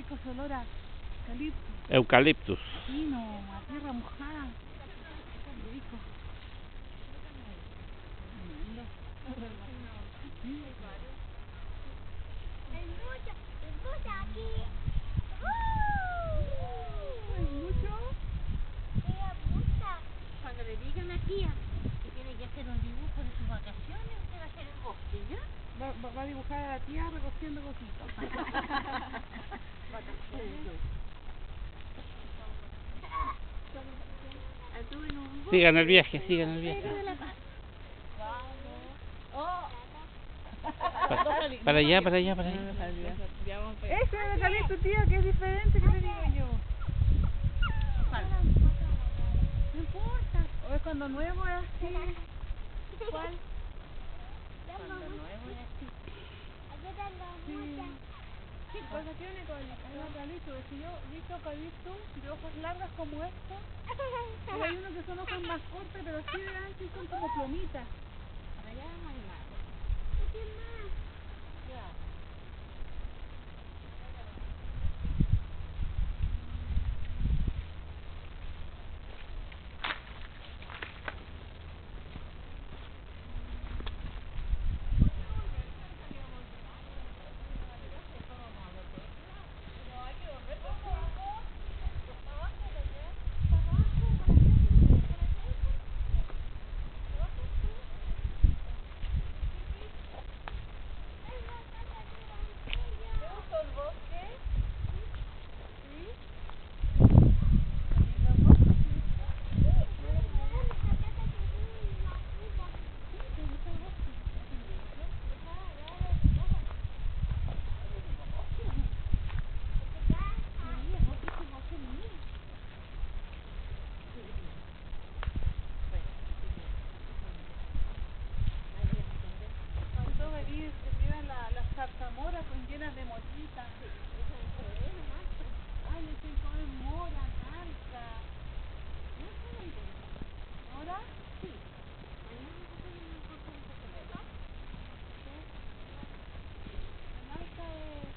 rico ese olor a eucalipto. Eucaliptus. Sí, no, a tierra mojada. Qué rico. Tremendo. Hay mucho aquí. ¿Es mucho? Hay mucha. Cuando le digan a tía que tiene que hacer un dibujo de sus vacaciones, usted va a hacer el bosque, ¿ya? Va a dibujar a la tía recogiendo cositas. Anduve en un bosque. Sigan el viaje, sigan el viaje. Para allá, para allá, para allá. Ese es el eucalipto, tía, que es diferente, que te digo yo. No importa. O es cuando nuevo es así. ¿Cuál? Cuando nuevo y así. Aquí tengo mucha. Sí, pues aquí hay un eucalipto. Es que yo he visto eucalipto de hojas largas como esto. Y hay unos que son hojas más cortas, pero así de anchas y son como plomitas. Para allá no hay nada. ¿Qué más? Ya. Cuando venís, te miran las zarzamoras con llenas de mochitas. Ay, le dicen comer mora, narca. ¿Mora? Sí. La narca es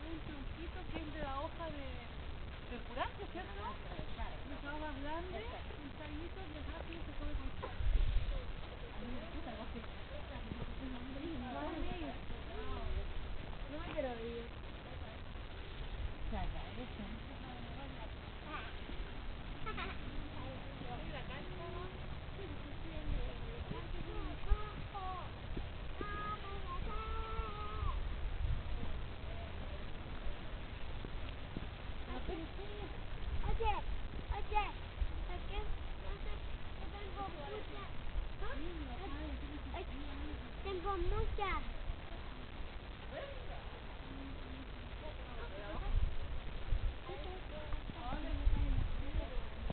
un tronquito que es de la hoja del curaje, ¿cierto? Esa hoja grande, un tallito que es ácido y se come con sal. No me quiero ir. Oye, aquí tengo muchas.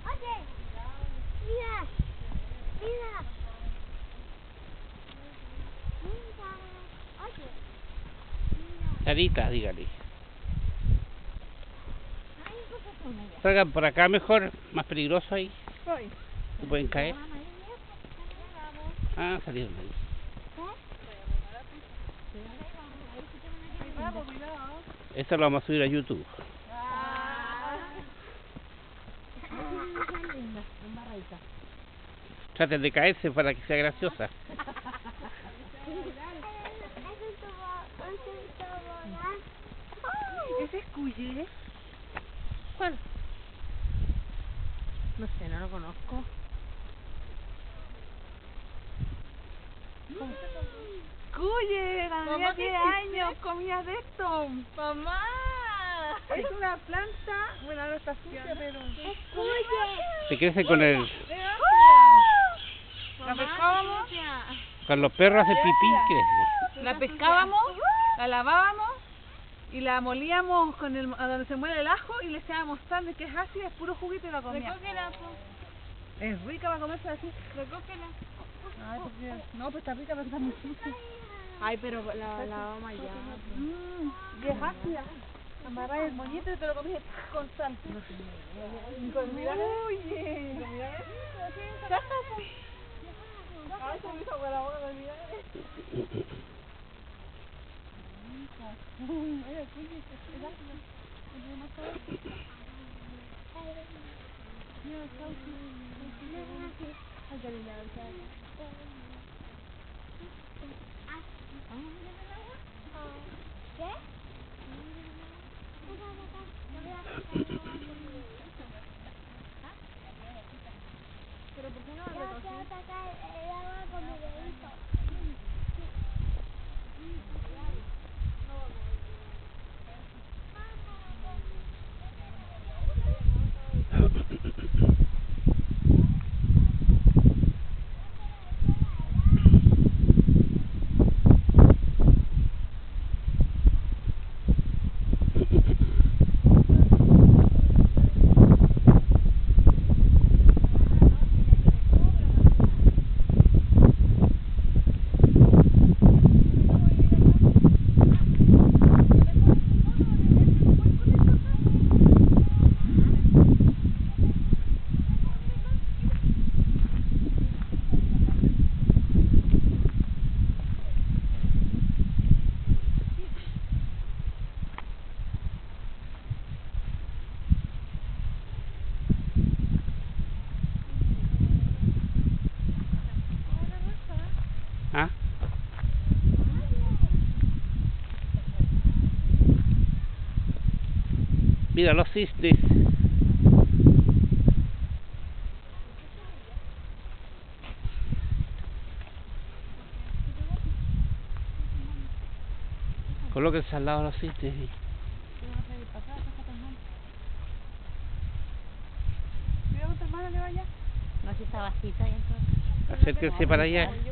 Oye, mira, mira. Oye, mira. Sarita, dígale. Ay, ¿qué son ellas? Salgan por acá mejor, más peligroso ahí. Voy. Se pueden caer. Mamá, ¿y Ah, salieron ahí. Ahí vamos, cuidado. Esto lo vamos a subir a YouTube. Traten de caerse para que sea graciosa. ¿Ese es cuye? ¿Cuál? No sé, no lo conozco. Cuye, la Mamá, niña ¿qué tiene hiciste? años, comía de esto. ¡Mamá! Es una planta, bueno, ahora está sucia, pero... Se crece con el... La pescábamos, Con los perros de pipí crece. la pescábamos, la lavábamos y la molíamos con a donde se muele el ajo y le echábamos sal, que es ácida, es puro juguito y la comíamos. Recógela, Es rica para comerse así. recógela. Ay, porque... No, pues está rica, pero está muy sucia. Ay, pero la vamos allá. Y es ácida. Amarras el moñito y te lo comías con sal. Y con vinagre. Oye, con vinagre. Ay, se me hizo agua la boca con vinagre. Mira, cuye, es ácido. ¿Dónde más sabes? Mira, Sauci. Ay, qué linda la cara. ¿Qué? Pero ¿por qué no Yo la quiero recogí? sacar el agua con mi dedito. ¿Ah? Mira los cisnes. Colóquense al lado de los cisnes. ¿Qué vas a hacer? ¿Pasar? ¿Pasar con mano? Cuidado con tu hermana, le vaya. No, si está bajita y entonces. Acérquense para allá. Yo